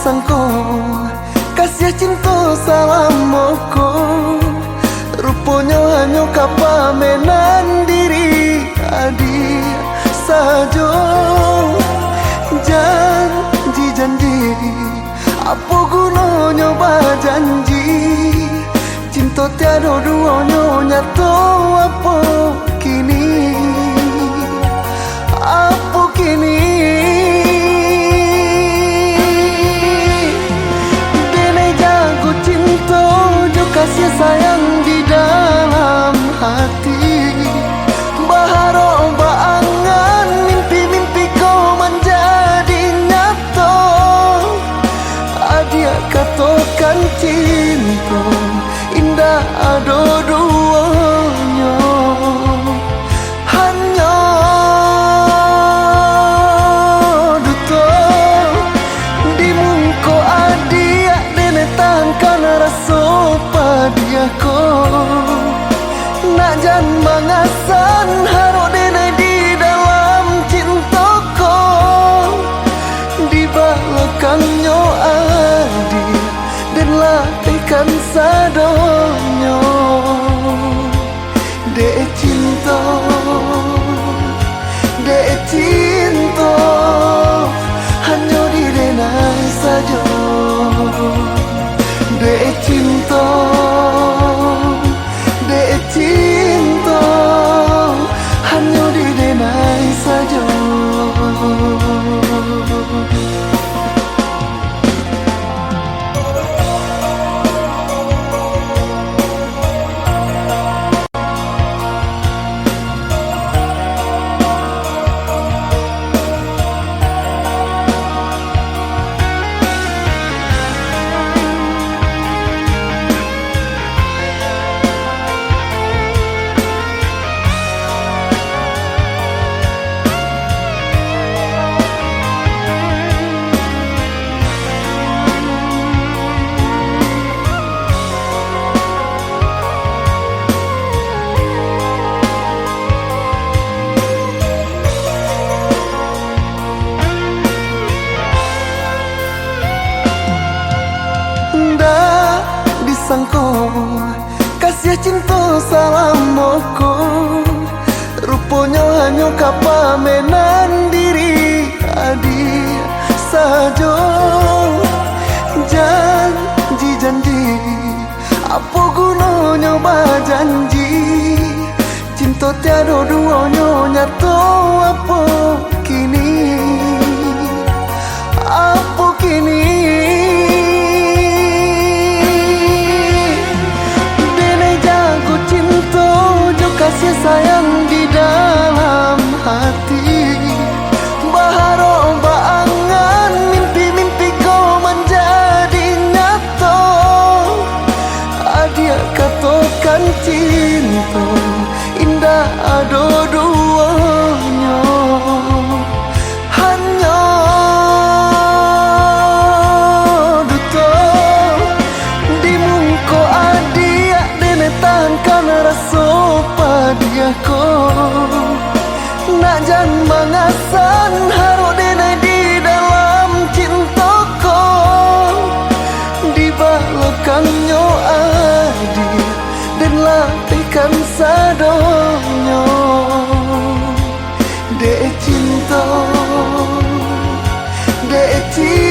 Sangko kasih cinta salamku, rupanya hanya kapamenan diri adi saja. Janji apa gunanya janji, cinta tiada duanya nyata. Apa kini, apa kini? Kasih sayang di dalam hati, baharo baangan mimpi-mimpi kau menjadi nyata. Adia katakan cinta indah ada duanya, hanya duta di muka adia denetangkan rasa padiaku. Nak jan mangasan haro denai di dalam cintaku, di belakangnya adi dan latihkan sadonyo. Dek cinta, dek cinta, hanya di denai saja. Dek cinta, dek cinta, hanya di denai saja. Sangko kasih cinta salamku, rupanya hanya kapamenan diri adi saja. Janji apa gunanya janji, cinta tiada duanya nyata. Apa kini, apa kini? Kasih sayang di dalam hati, baharo baangan mimpi-mimpi kau menjadi nyata. Adia katakan cinta indah ada duanya, hanya duta di muka adia denetangkan rasa padiaku. Nak jan mangasan haro denai di dalam cintaku, di belakangnya adi dan latihkan sadonyo. Dek cinta, dek cinta,